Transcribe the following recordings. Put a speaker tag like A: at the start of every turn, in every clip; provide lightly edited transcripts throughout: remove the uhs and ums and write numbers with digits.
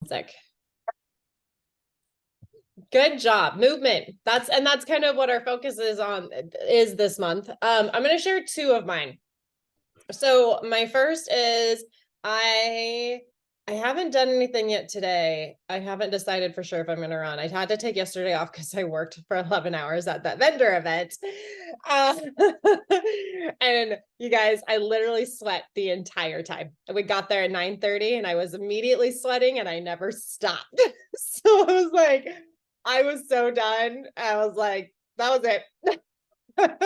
A: Sick. Good job. Movement. That's kind of what our focus is this month. I'm going to share two of mine. So my first is I haven't done anything yet today. I haven't decided for sure if I'm going to run. I had to take yesterday off because I worked for 11 hours at that vendor event. Uh, and you guys, I literally sweat the entire time. We got there at 9:30 and I was immediately sweating and I never stopped. So I was like, I was so done. I was like, that was it. But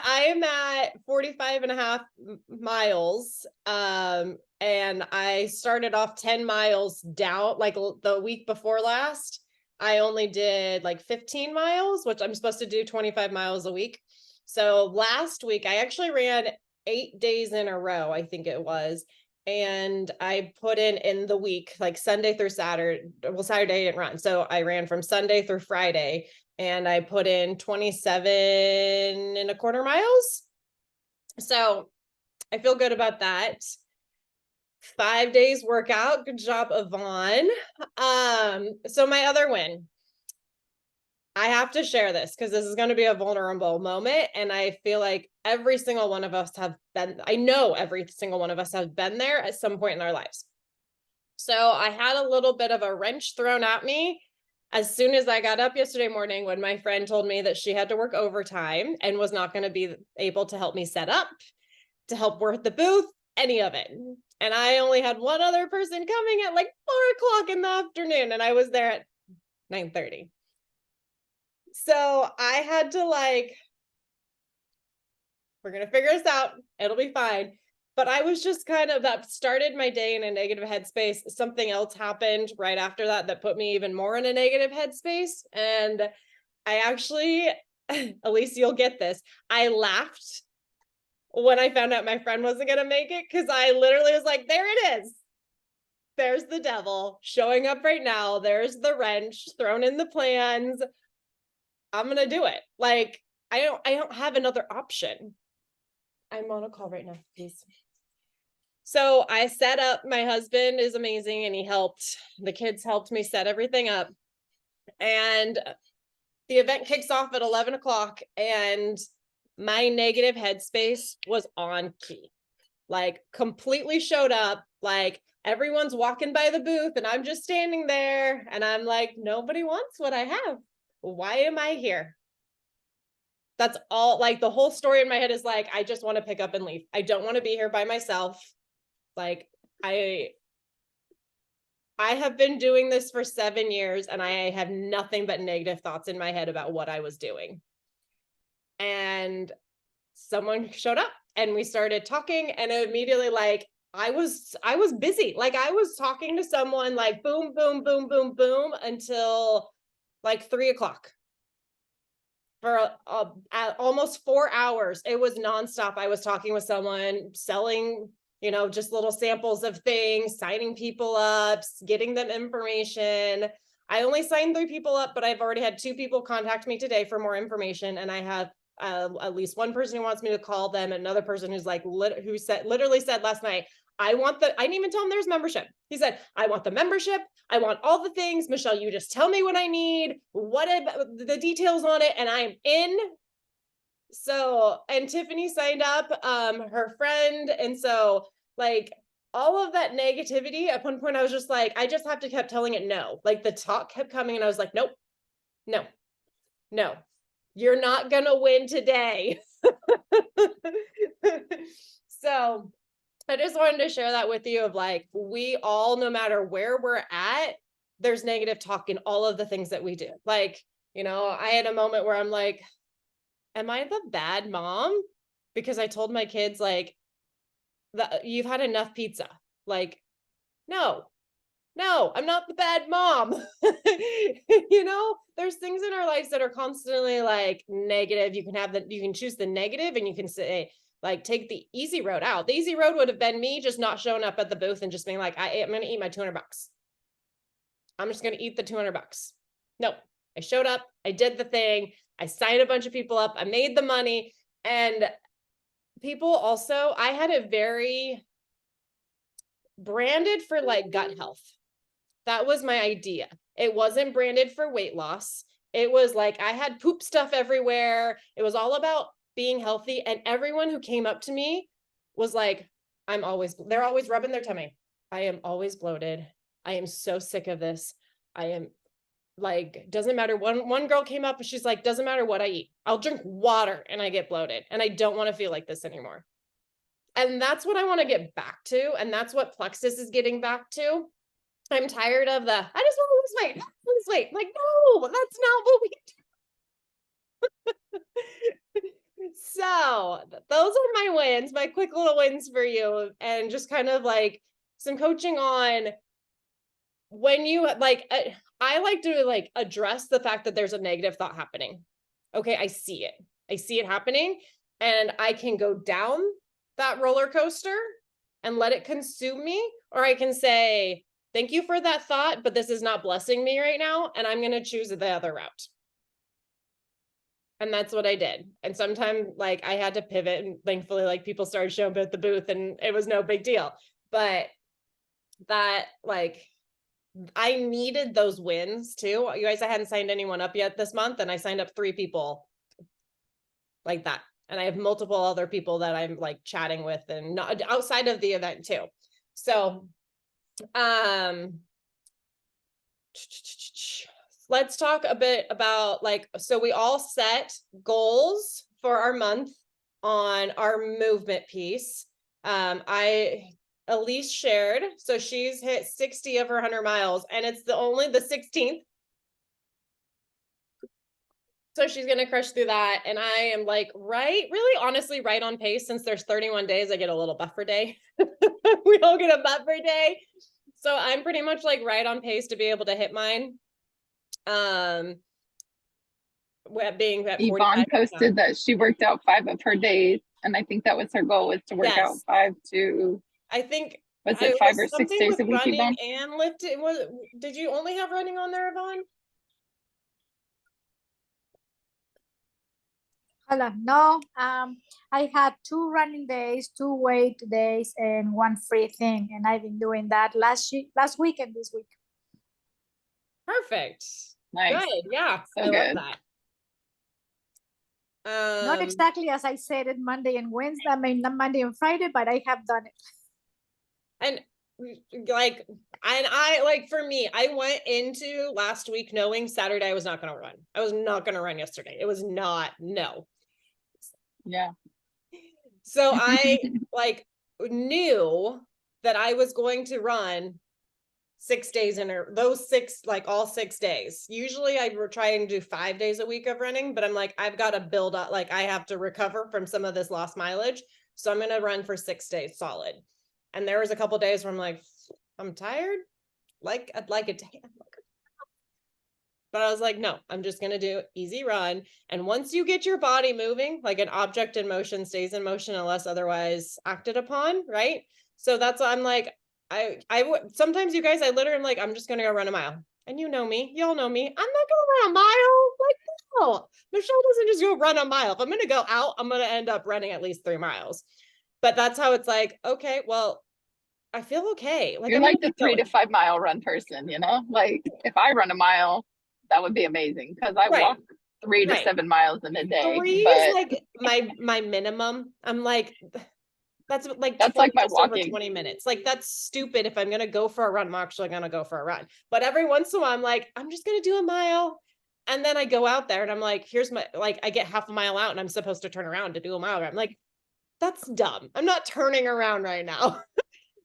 A: I am at 45 and a half miles. And I started off 10 miles down, like the week before last. I only did like 15 miles, which I'm supposed to do 25 miles a week. So last week I actually ran 8 days in a row, I think it was. And I put in the week, like Sunday through Saturday. Well, Saturday I didn't run. So I ran from Sunday through Friday and I put in 27 and a quarter miles. So I feel good about that. 5 days workout. Good job, Yvonne. So my other win, I have to share this because this is going to be a vulnerable moment. And I feel like every single one of us I know every single one of us have been there at some point in our lives. So I had a little bit of a wrench thrown at me as soon as I got up yesterday morning when my friend told me that she had to work overtime and was not going to be able to help me set up, to help work the booth, any of it. And I only had one other person coming at like 4:00 in the afternoon, and I was there at 9:30. So I had to we're going to figure this out. It'll be fine. But I was just that started my day in a negative headspace. Something else happened right after that put me even more in a negative headspace. And I actually, at least you'll get this, I laughed when I found out my friend wasn't going to make it because I literally was like, there it is. There's the devil showing up right now. There's the wrench thrown in the plans. I'm going to do it. I don't have another option. I'm on a call right now, please. So I set up, my husband is amazing and the kids helped me set everything up. And the event kicks off at 11 o'clock and my negative headspace was on key. Completely showed up, everyone's walking by the booth and I'm just standing there and I'm like, nobody wants what I have. Why am I here? That's all. The whole story in my head is I just want to pick up and leave. I don't want to be here by myself. I have been doing this for 7 years and I have nothing but negative thoughts in my head about what I was doing. And someone showed up and we started talking and immediately I was busy. I was talking to someone boom, boom, boom, boom, boom until 3:00 for almost 4 hours. It was nonstop. I was talking with someone, selling, just little samples of things, signing people up, getting them information. I only signed 3 people up, but I've already had 2 people contact me today for more information. And I have at least one person who wants me to call them, another person who's literally said last night, I didn't even tell him there's membership. He said, I want the membership. I want all the things. Michelle, you just tell me what I need, the details on it, and I'm in. So, and Tiffany signed up, her friend. And so all of that negativity, at one point I was just I just have to keep telling it no. The talk kept coming and I was like, nope, no, no, you're not going to win today. So I just wanted to share that with you of we all, no matter where we're at, there's negative talk in all of the things that we do. I had a moment where I'm like, am I the bad mom? Because I told my kids you've had enough pizza. No, I'm not the bad mom. There's things in our lives that are constantly negative. You can choose the negative and you can say, take the easy road out. The easy road would have been me just not showing up at the booth and just being I'm going to eat my $200. I'm just going to eat the $200. No, I showed up. I did the thing. I signed a bunch of people up. I made the money. And people also, I had a very branded for like gut health. That was my idea. It wasn't branded for weight loss. It was like I had poop stuff everywhere. It was all about being healthy. And everyone who came up to me was like, they're always rubbing their tummy. I am always bloated. I am so sick of this. I am like, doesn't matter. One girl came up and she's like, doesn't matter what I eat. I'll drink water and I get bloated and I don't want to feel like this anymore. And that's what I want to get back to. And that's what Plexus is getting back to. I'm tired of I just want to lose weight. Like, no, that's not what we do. So those are my wins, my quick little wins for you. And just kind of like some coaching on when you like, I like to like address the fact that there's a negative thought happening. Okay, I see it happening, and I can go down that roller coaster and let it consume me, or I can say, thank you for that thought, but this is not blessing me right now, and I'm going to choose the other route. And that's what I did. And sometimes like I had to pivot, and thankfully like people started showing up at the booth and it was no big deal. But that like I needed those wins too. You guys, I hadn't signed anyone up yet this month, and I signed up 3 people like that. And I have multiple other people that I'm like chatting with and not outside of the event too. So, let's talk a bit about like, so we all set goals for our month on our movement piece. Elise shared, so she's hit 60 of her 100 miles, and it's the 16th. So she's going to crush through that. And I am like, really honestly, right on pace. Since there's 31 days, I get a little buffer day. We all get a buffer day. So I'm pretty much like right on pace to be able to hit mine. Being at
B: Yvonne posted that she worked out 5 of her days, and I think that was her goal, was to work out 5 to,
A: I think
B: was it 5 or 6 days a week, Yvonne?
A: And lifting. Did you only have running on there, Yvonne?
C: No, I had 2 running days, 2 weight days, and 1 free thing, and I've been doing that last week and this week.
A: Perfect.
B: Nice.
A: Good. Yeah,
B: so
A: I
B: good.
A: love that.
C: Not exactly as I said it Monday and Wednesday. I mean, not Monday and Friday, but I have done it.
A: And like, I like, for me, I went into last week knowing Saturday I was not going to run. I was not going to run yesterday. It was not, no.
B: Yeah.
A: So I like knew that I was going to run 6 days those 6, like all 6 days. Usually I were trying to do 5 days a week of running, but I'm like, I've got to build up, like I have to recover from some of this lost mileage. So I'm going to run for 6 days solid. And there was a couple days where I'm like, I'm tired. Like I'd like a day. But I was like, no, I'm just going to do easy run. And once you get your body moving, like an object in motion stays in motion unless otherwise acted upon. Right. So that's what I'm like, I sometimes you guys, I literally am like, I'm just going to go run a mile. And you know me, y'all know me. I'm not going to run a mile. Like, no, Michelle doesn't just go run a mile. If I'm going to go out, I'm going to end up running at least 3 miles. But that's how it's like, okay, well, I feel okay. Like,
B: you're like the 3 to 5 mile run person, you know, like if I run a mile, that would be amazing, because I walk 3 to 7 miles in a day.
A: 3 is like my minimum. I'm like, that's like my walking. Over 20 minutes. Like, that's stupid. If I'm going to go for a run, I'm actually going to go for a run. But every once in a while, I'm like, I'm just going to do a mile. And then I go out there and I'm like, here's my, like, I get half a mile out and I'm supposed to turn around to do a mile. I'm like, that's dumb. I'm not turning around right now.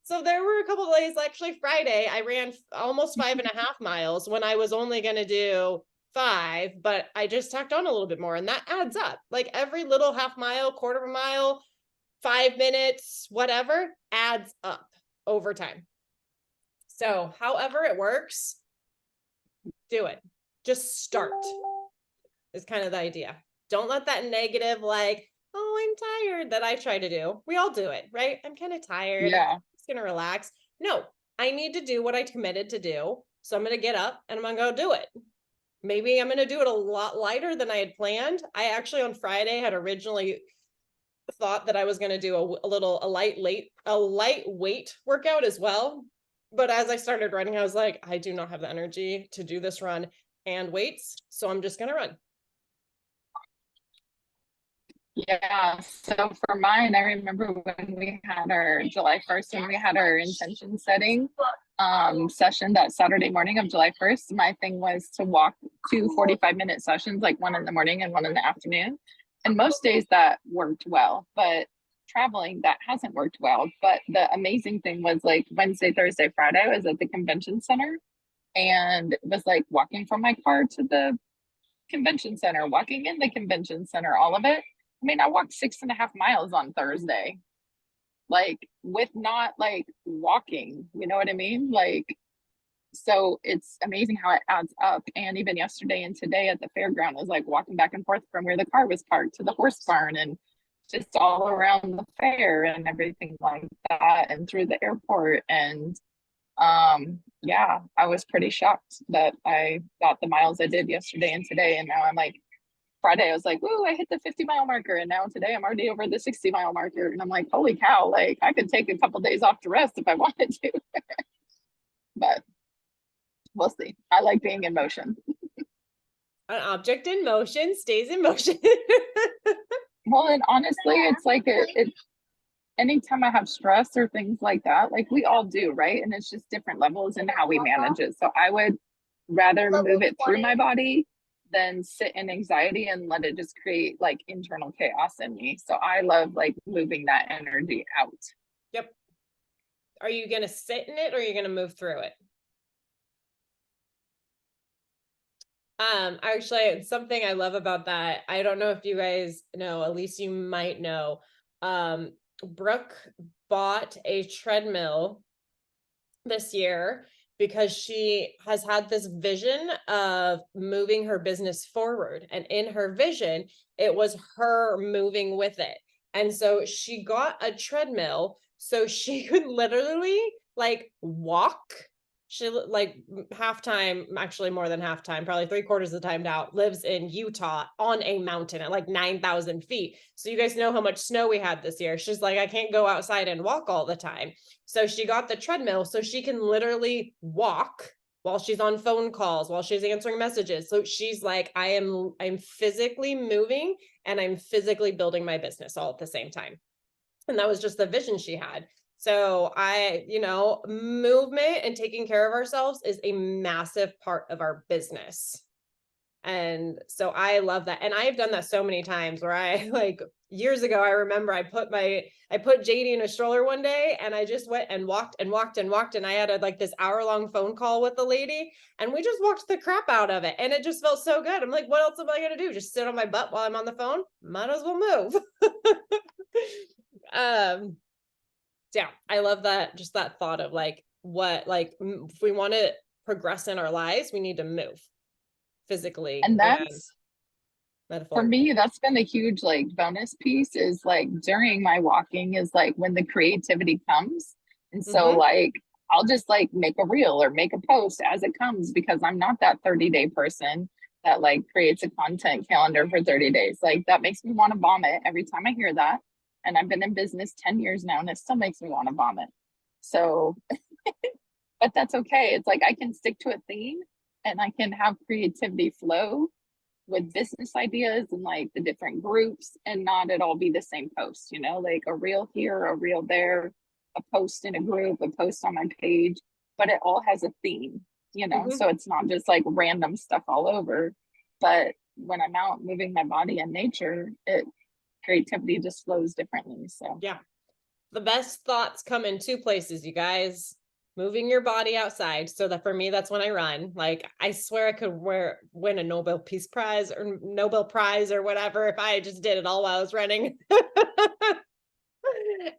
A: So there were a couple of days, actually Friday, I ran almost 5.5 miles when I was only going to do 5, but I just tacked on a little bit more, and that adds up. Like every little half mile, quarter of a mile, 5 minutes, whatever, adds up over time. So however it works, do it. Just start is kind of the idea. Don't let that negative, like, oh, I'm tired, that I try to do. We all do it, right? I'm kind of tired.
B: Yeah.
A: Going to relax. No, I need to do what I committed to do. So I'm going to get up and I'm going to go do it. Maybe I'm going to do it a lot lighter than I had planned. I actually on Friday had originally thought that I was going to do a lightweight workout as well. But as I started running, I was like, I do not have the energy to do this run and weights. So I'm just going to run.
B: Yeah, so for mine, I remember when we had our July 1st, when we had our intention setting session that Saturday morning of July 1st, my thing was to walk 2 45-minute sessions, like one in the morning and one in the afternoon. And most days that worked well, but traveling, that hasn't worked well. But the amazing thing was like Wednesday, Thursday, Friday, I was at the convention center, and it was like walking from my car to the convention center, walking in the convention center, all of it. I mean, I walked 6.5 miles on Thursday, like with not like walking, you know what I mean? Like, so it's amazing how it adds up. And even yesterday and today at the fairground, I was like walking back and forth from where the car was parked to the horse barn and just all around the fair and everything like that, and through the airport. And yeah, I was pretty shocked that I got the miles I did yesterday and today. And now I'm like, Friday, I was like, "Woo, I hit the 50-mile marker." And now today I'm already over the 60-mile marker. And I'm like, holy cow, like I could take a couple days off to rest if I wanted to. But we'll see. I like being in motion.
A: An object in motion stays in motion.
B: Well, and honestly, it's like it anytime I have stress or things like that, like we all do, right? And it's just different levels and how we manage it. So I would rather move it through my body than sit in anxiety and let it just create like internal chaos in me. So I love like moving that energy out.
A: Yep. Are you going to sit in it or are you going to move through it? Actually, something I love about that, I don't know if you guys know, at least you might know, Brooke bought a treadmill this year because she has had this vision of moving her business forward. And in her vision, it was her moving with it. And so she got a treadmill so she could literally like walk. She like halftime, actually more than halftime, probably 3/4 of the time now, lives in Utah on a mountain at like 9,000 feet. So you guys know how much snow we had this year. She's like, I can't go outside and walk all the time. So she got the treadmill so she can literally walk while she's on phone calls, while she's answering messages. So she's like, I'm physically moving and I'm physically building my business all at the same time. And that was just the vision she had. So movement and taking care of ourselves is a massive part of our business. And so I love that. And I've done that so many times where I like years ago, I remember I put JD in a stroller one day and I just went and walked and walked and walked. And I had like this hour-long phone call with the lady and we just walked the crap out of it. And it just felt so good. I'm like, what else am I going to do? Just sit on my butt while I'm on the phone? Might as well move. Yeah, I love that. Just that thought of like, if we want to progress in our lives, we need to move physically.
B: And that's for me, that's been a huge like bonus piece is like during my walking is like when the creativity comes. And so like, I'll just like make a reel or make a post as it comes because I'm not that 30-day person that like creates a content calendar for 30 days. Like that makes me want to vomit every time I hear that. And I've been in business 10 years now and it still makes me want to vomit. So, but that's okay. It's like I can stick to a theme and I can have creativity flow with business ideas and like the different groups and not it all be the same post, you know, like a reel here, a reel there, a post in a group, a post on my page, but it all has a theme, you know, so it's not just like random stuff all over. But when I'm out moving my body in nature, creativity just flows differently. So
A: yeah, the best thoughts come in two places, you guys. Moving your body outside. So that for me, that's when I run. Like I swear I could win a Nobel Peace Prize or Nobel Prize or whatever if I just did it all while I was running.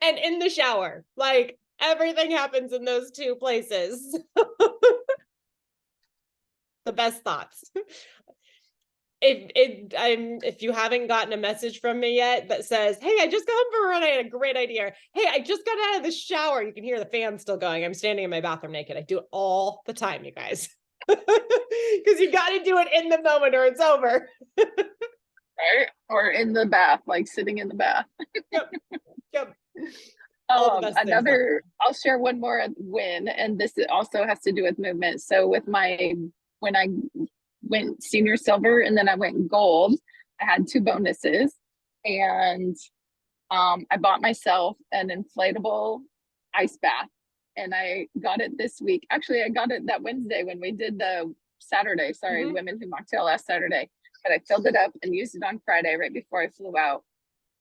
A: And in the shower, like everything happens in those two places. The best thoughts. If you haven't gotten a message from me yet that says, hey, I just got home for a run, I had a great idea. Hey, I just got out of the shower. You can hear the fan still going. I'm standing in my bathroom naked. I do it all the time, you guys. Because you got to do it in the moment or it's over.
B: Right? Or in the bath, like sitting in the bath.
A: Yep. Yep. All the best things.
B: I'll share one more win, and this also has to do with movement. So with when I went senior silver and then I went gold, I had 2 bonuses, and I bought myself an inflatable ice bath, and I got it this week. Actually, I got it that Wednesday when we did the Saturday, sorry, Women Who Mocktail last Saturday. But I filled it up and used it on Friday right before I flew out.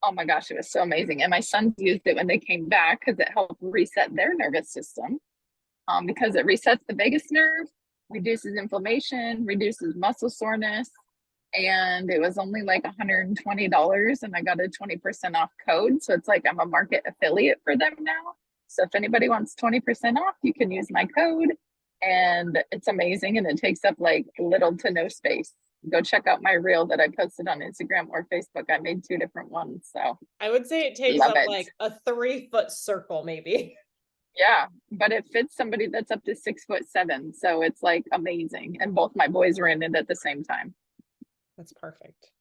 B: Oh my gosh, it was so amazing. And my sons used it when they came back because it helped reset their nervous system, because it resets the vagus nerve, reduces inflammation, reduces muscle soreness. And it was only like $120, and I got a 20% off code. So it's like I'm a market affiliate for them now. So if anybody wants 20% off, you can use my code, and it's amazing. And it takes up like little to no space. Go check out my reel that I posted on Instagram or Facebook. I made 2 different ones. So
A: I would say it takes up like a 3-foot circle, maybe.
B: Yeah, but it fits somebody that's up to 6'7". So it's like amazing. And both my boys were in it at the same time.
A: That's perfect.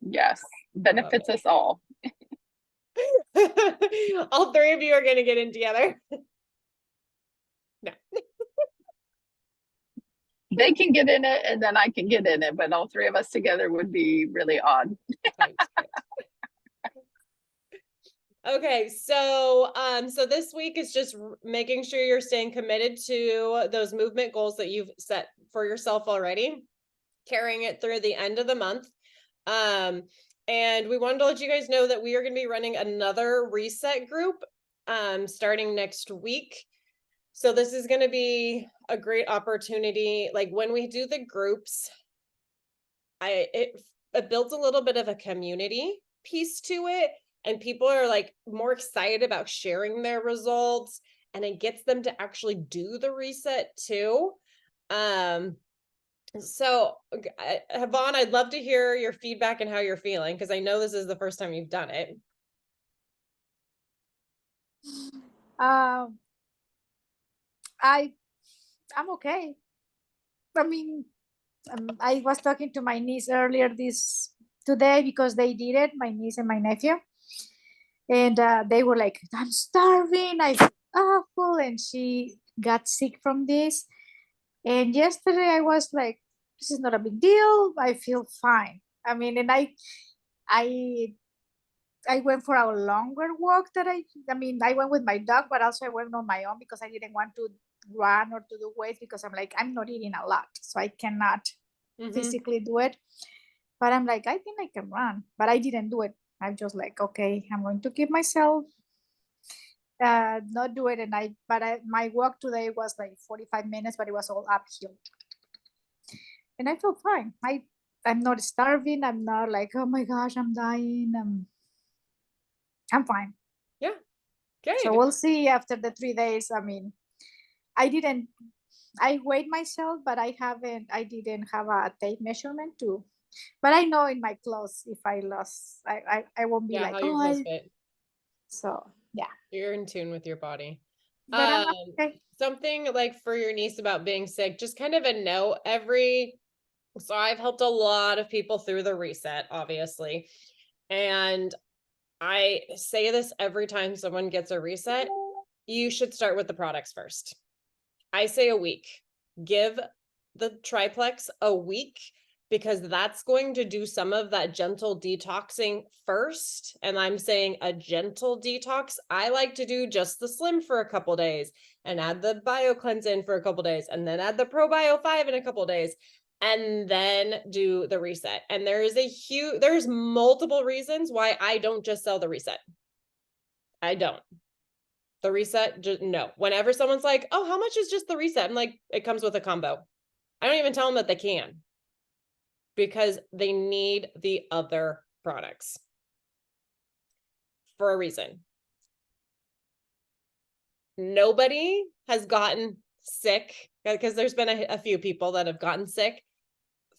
B: Yes, benefits us all.
A: All 3 of you are going to get in together. No.
B: They can get in it and then I can get in it, but all 3 of us together would be really odd.
A: Okay, so this week is just making sure you're staying committed to those movement goals that you've set for yourself already, carrying it through the end of the month. And we wanted to let you guys know that we are going to be running another reset group starting next week. So this is going to be a great opportunity. Like when we do the groups, it builds a little bit of a community piece to it, and people are like more excited about sharing their results, and it gets them to actually do the reset too. So Yvonne, I'd love to hear your feedback and how you're feeling, because I know this is the first time you've done it.
C: I'm okay. I mean, I was talking to my niece earlier today because they did it, my niece and my nephew, and they were like, I'm starving, I feel awful, and she got sick from this. And yesterday I was like, this is not a big deal, I feel fine. I mean, and I went for a longer walk I went with my dog, but also I went on my own because I didn't want to run or to do weights, because I'm like, I'm not eating a lot, so I cannot physically do it. But I'm like, I think I can run, but I didn't do it. I'm just like, okay, I'm going to keep myself not do it. And my walk today was like 45 minutes, but it was all uphill, and I felt fine. I'm not starving, I'm not like, oh my gosh, I'm dying. I'm fine.
A: Yeah. Okay.
C: So we'll see after the 3 days. I mean, I weighed myself, but I didn't have a tape measurement too. But I know in my clothes, if I lost, I won't be like, oh, so yeah.
A: You're in tune with your body.
C: But okay.
A: Something like for your niece about being sick, just kind of a note so I've helped a lot of people through the reset, obviously. And I say this every time someone gets a reset, you should start with the products first. I say a week. Give the triplex a week, because that's going to do some of that gentle detoxing first. And I'm saying a gentle detox. I like to do just the slim for a couple days and add the bio cleanse in for a couple days, and then add the pro bio 5 in a couple days, and then do the reset. And there's multiple reasons why I don't just sell the reset. I don't. The reset, just no. Whenever someone's like, oh, how much is just the reset? I'm like, it comes with a combo. I don't even tell them that they can, because they need the other products for a reason. Nobody has gotten sick, because there's been a few people that have gotten sick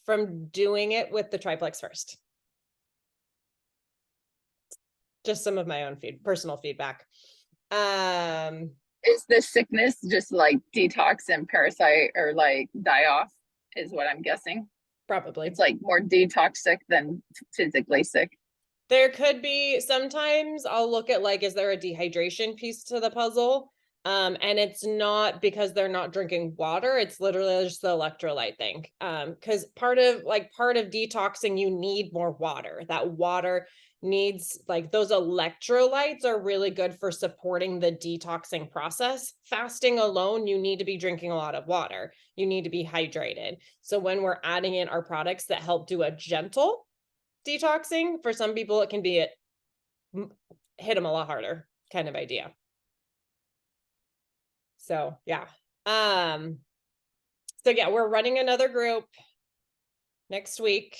A: from doing it with the triplex first. Just some of my own personal feedback.
B: Is the sickness just like detox and parasite, or like die off, is what I'm guessing?
A: Probably.
B: It's like more detox sick than physically sick.
A: There could be, sometimes I'll look at like, is there a dehydration piece to the puzzle? And it's not because they're not drinking water, it's literally just the electrolyte thing. Because part of detoxing, you need more water. That water needs, like, those electrolytes are really good for supporting the detoxing process. Fasting alone, you need to be drinking a lot of water. You need to be hydrated. So when we're adding in our products that help do a gentle detoxing, for some people it can be hit them a lot harder kind of idea. So yeah. So yeah, we're running another group next week.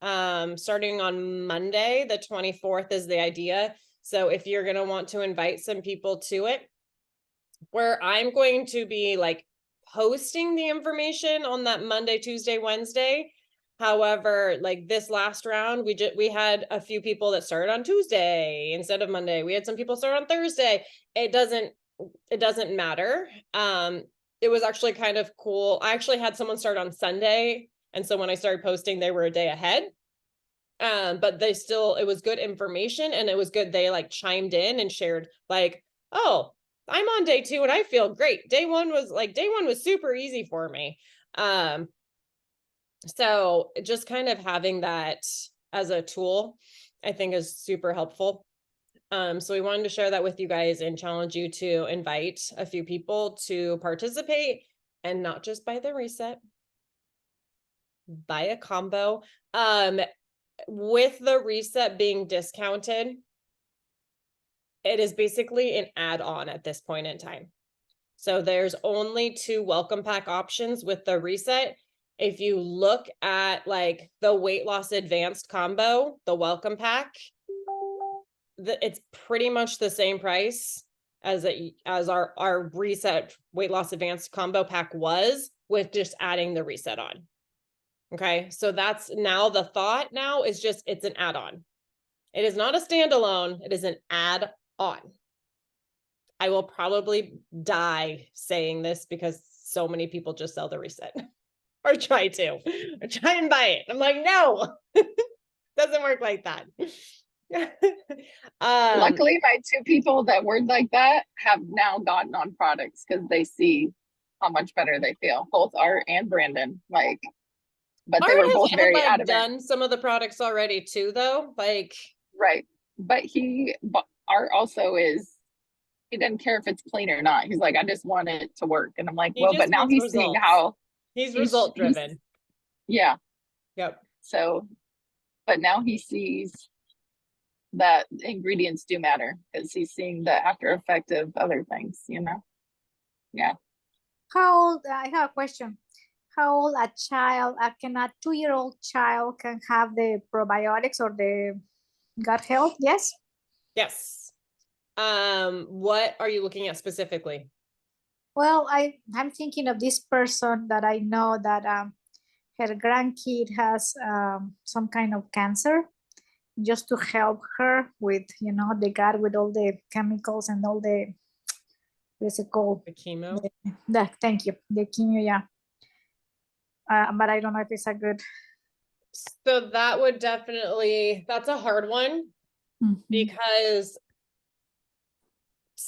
A: Starting on Monday, the 24th is the idea. So if you're going to want to invite some people to it, where I'm going to be like posting the information on that Monday, Tuesday, Wednesday. However, like this last round, we had a few people that started on Tuesday instead of Monday. We had some people start on Thursday. It doesn't matter. It was actually kind of cool. I actually had someone start on Sunday, and so when I started posting, they were a day ahead. But it was good information, and it was good. They like chimed in and shared like, oh, I'm on day 2 and I feel great. Day one was super easy for me. So just kind of having that as a tool, I think, is super helpful. So we wanted to share that with you guys and challenge you to invite a few people to participate, and not just buy the reset, buy a combo. With the reset being discounted, it is basically an add-on at this point in time. So there's only 2 welcome pack options with the reset. If you look at like the weight loss advanced combo, the welcome pack, it's pretty much the same price as our reset weight loss advanced combo pack was, with just adding the reset on. Okay, so that's now the thought now is just, it's an add-on. It is not a standalone, it is an add-on. I will probably die saying this because so many people just sell the reset or try and buy it. I'm like, no, doesn't work like that.
B: Luckily, my 2 people that were like that have now gotten on products because they see how much better they feel. Both Art and Brandon, like, but they were both very adamant.
A: Done some of the products already too, though. Like,
B: right, but Art also is. He doesn't care if it's clean or not. He's like, I just want it to work, and I'm like, well, but now he's seeing how
A: he's result driven.
B: Yeah.
A: Yep.
B: So, but now he sees that ingredients do matter because he's seeing the after effect of other things, Yeah.
C: How old, I have a question. How old a 2-year-old child can have the probiotics or the gut health? Yes?
A: Yes. What are you looking at specifically?
C: Well, I'm thinking of this person that I know that her grandkid has some kind of cancer, just to help her with, the gut, with all the chemicals and all the, what's it called?
A: The chemo?
C: Thank you. The chemo, yeah. But I don't know if it's a good.
A: So that would definitely, that's a hard one.
C: Mhm.
A: Because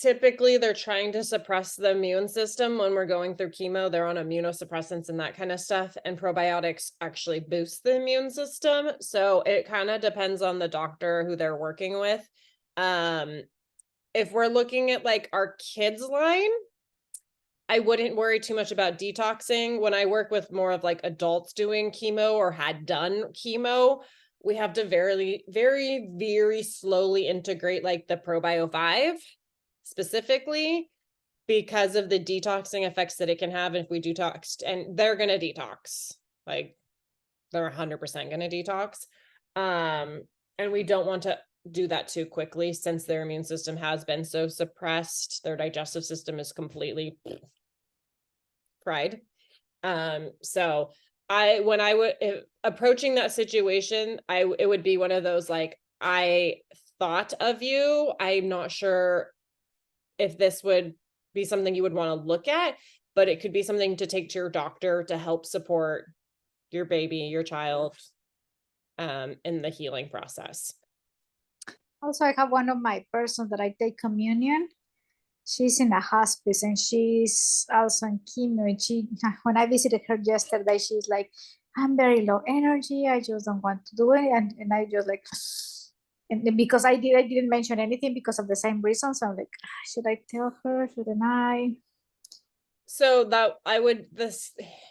A: typically they're trying to suppress the immune system when we're going through chemo. They're on immunosuppressants and that kind of stuff, and probiotics actually boost the immune system. So it kind of depends on the doctor who they're working with. If we're looking at like our kids line, I wouldn't worry too much about detoxing. When I work with more of like adults doing chemo or had done chemo, we have to very, very, very slowly integrate like the Probio 5 specifically, because of the detoxing effects that it can have if we detoxed, and they're going to detox. Like, they're 100% going to detox. And we don't want to do that too quickly since their immune system has been so suppressed. Their digestive system is completely fried. So when I would approaching that situation, it would be one of those like, I thought of you. I'm not sure if this would be something you would want to look at, but it could be something to take to your doctor to help support your baby, your child, in the healing process.
C: Also, I have one of my persons that I take communion. She's in a hospice and she's also in chemo. And she, when I visited her yesterday, she's like, I'm very low energy. I just don't want to do it. And I just like, and because I didn't mention anything because of the same reason. So I'm like, should I tell her? Shouldn't I?
A: So that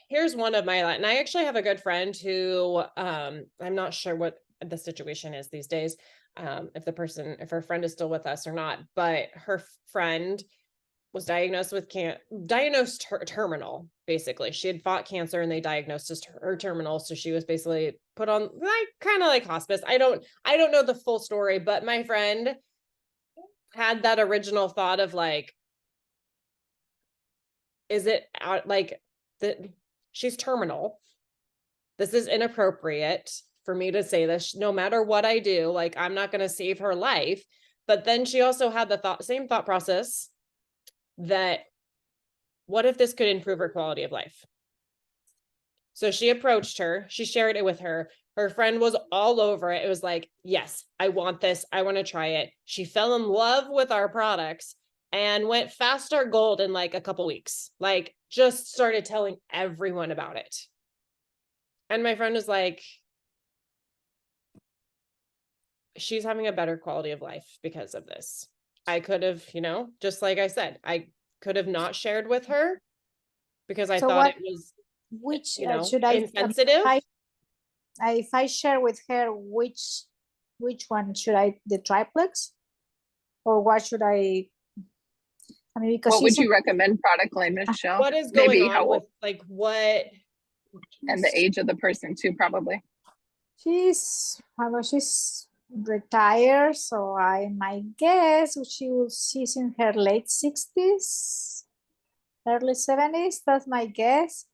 A: here's one of my, and I actually have a good friend who, I'm not sure what the situation is these days. If her friend is still with us or not, but her friend was diagnosed with terminal, basically. She had fought cancer and they diagnosed her terminal. So she was basically put on like kind of like hospice. I don't know the full story, but my friend had that original thought of like, is it out like that she's terminal? This is inappropriate for me to say this. No matter what I do, like I'm not going to save her life. But then she also had the same thought process that what if this could improve her quality of life? So she approached her, she shared it with her. Her friend was all over it. It was like, yes, I want this. I want to try it. She fell in love with our products and went fast start gold in like a couple weeks. Like just started telling everyone about it. And my friend was like, she's having a better quality of life because of this. I could have, just like I said, I could have not shared with her because I thought it was,
C: which
A: should I insensitive.
C: If I share with her, which one should I, the triplex, or what should I mean, because
B: what would you recommend product line, Michelle?
A: What is going on with like what?
B: And the age of the person too, probably.
C: She's retired, so I might guess she's in her late 60s, early 70s. That's my guess.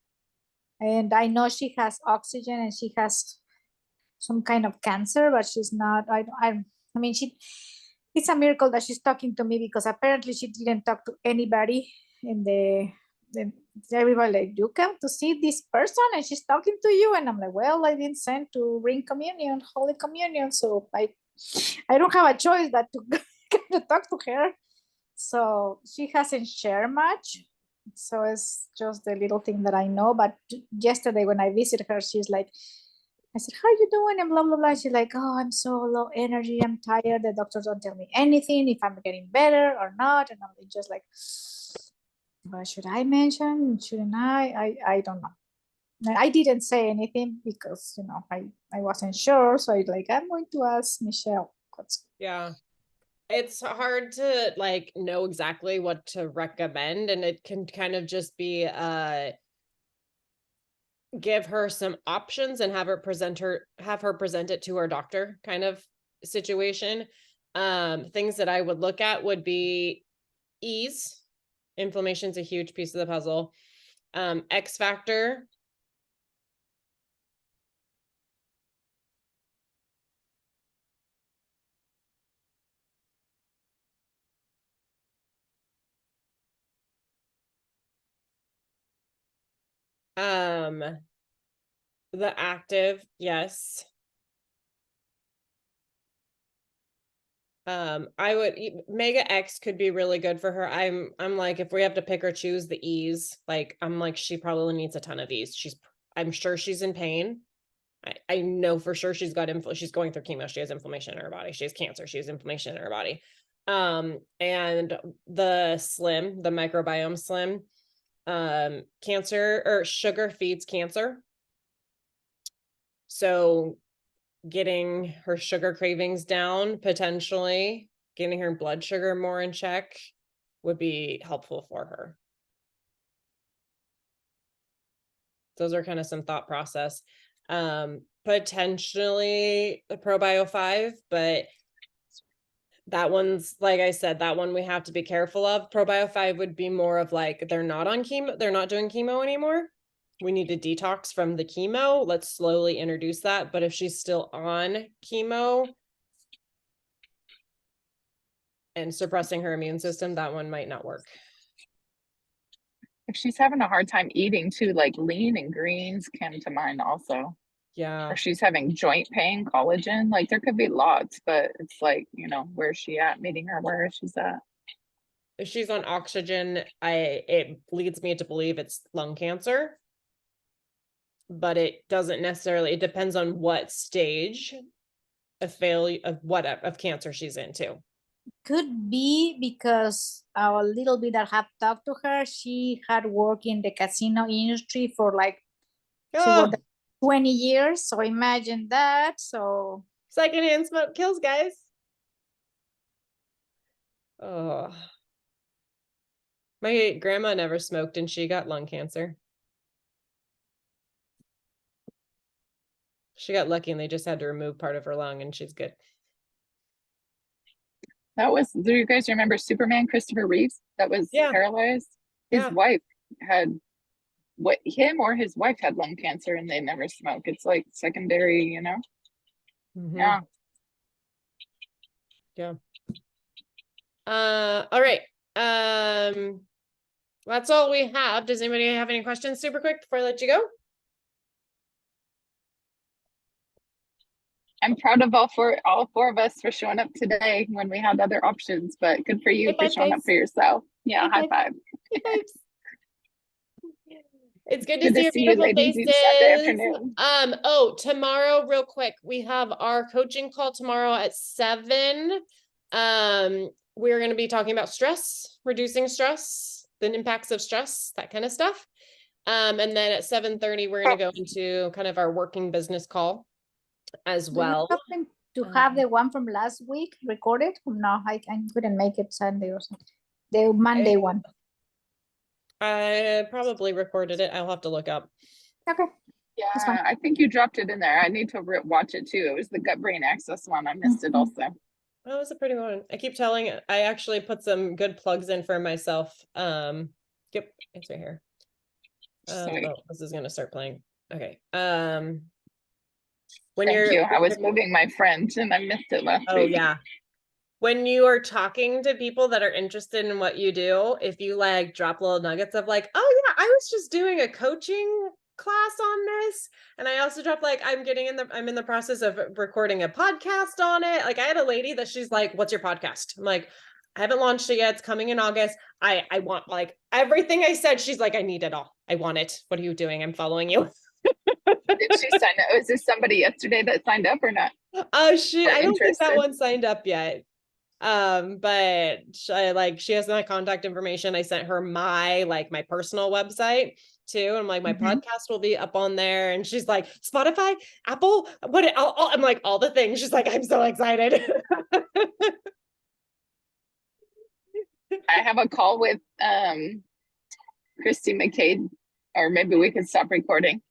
C: And I know she has oxygen and she has some kind of cancer, but she's not. I mean, it's a miracle that she's talking to me because apparently she didn't talk to anybody in the everybody like, you come to see this person and she's talking to you, and I'm like, well, I didn't send to bring communion, holy communion, so I don't have a choice but to talk to her. So she hasn't shared much, so it's just the little thing that I know. But yesterday when I visited her, she's like, I said, how are you doing? And blah, blah, blah. She's like, oh, I'm so low energy. I'm tired. The doctors don't tell me anything if I'm getting better or not. And I'm just like, what should I mention? Shouldn't I don't know. I didn't say anything because, I wasn't sure. So I'm going to ask Michelle.
A: Yeah. It's hard to like know exactly what to recommend. And it can kind of just be, give her some options and have her present it to her doctor kind of situation. Things that I would look at would be ease. Inflammation's a huge piece of the puzzle. X factor. The active, yes. I would Mega X could be really good for her. I'm like, if we have to pick or choose the ease, like I'm like, she probably needs a ton of ease. I'm sure she's in pain. I know for sure she's going through chemo. She has inflammation in her body. She has cancer. She has inflammation in her body. And the microbiome slim, cancer or sugar feeds cancer. So getting her sugar cravings down, potentially getting her blood sugar more in check would be helpful for her. Those are kind of some thought process. Potentially the ProBio 5, but that one's, like I said, that one we have to be careful of. ProBio 5 would be more of like, they're not on chemo, they're not doing chemo anymore. We need to detox from the chemo. Let's slowly introduce that. But if she's still on chemo and suppressing her immune system, that one might not work.
B: If she's having a hard time eating too, like lean and greens came to mind also.
A: Yeah.
B: Or she's having joint pain, collagen. Like there could be lots, but it's like, you know, where's she at? Meeting her where she's at.
A: If she's on oxygen, it leads me to believe it's lung cancer. But it doesn't necessarily, it depends on what stage of failure of cancer she's into.
C: Could be because a little bit that have talked to her, she had worked in the casino industry for like she
A: Oh,
C: worked 20 years. So imagine that. So
A: secondhand smoke kills, guys. Oh, my grandma never smoked and she got lung cancer. She got lucky and they just had to remove part of her lung and she's good.
B: That was, do you guys remember Superman, Christopher Reeves? That was
A: Yeah.
B: paralyzed. His
A: Yeah.
B: wife had him or his wife had lung cancer and they never smoke. It's like secondary, you know? Yeah.
A: Yeah. All right. That's all we have. Does anybody have any questions super quick before I let you go?
B: I'm proud of all four of us for showing up today when we had other options, but good for you
A: High
B: for
A: five,
B: showing up
A: guys.
B: for yourself. Yeah,
A: High
B: high five.
A: High fives. It's good to
B: Good
A: see
B: to
A: your
B: see you
A: beautiful
B: ladies each Sunday
A: faces.
B: afternoon.
A: Oh, tomorrow, real quick, we have our coaching call tomorrow at 7. We're going to be talking about stress, reducing stress, the impacts of stress, that kind of stuff. And then at 7:30, we're going to go into kind of our working business call as
C: do you
A: well.
C: happen to have the one from last week recorded? No, I couldn't make it Sunday or something. The Monday one.
A: I probably recorded it. I'll have to look up.
C: Okay.
B: Yeah, I think you dropped it in there. I need to watch it too. It was the gut brain access one. I missed it also.
A: That was a pretty one. I keep telling it. I actually put some good plugs in for myself. Yep, it's right here. Oh, this is gonna start playing. Okay. When
B: Thank you. I was moving my friend and I missed it last week.
A: Oh yeah. When you are talking to people that are interested in what you do, if you like drop little nuggets of like, oh yeah, I was just doing a coaching class on this, and I also dropped like I'm in the process of recording a podcast on it. Like I had a lady that she's like, what's your podcast? I'm like, I haven't launched it yet. It's coming in August. I want like everything I said. She's like, I need it all. I want it. What are you doing? I'm following you.
B: Did she sign up? Was there somebody yesterday that signed up or not?
A: Oh shit, I don't think that one signed up yet. But she has my contact information. I sent her my personal website too. And I'm like, my podcast will be up on there. And she's like, Spotify, Apple, I'm like, all the things. She's like, I'm so excited.
B: I have a call with Christy McCade, or maybe we could stop recording.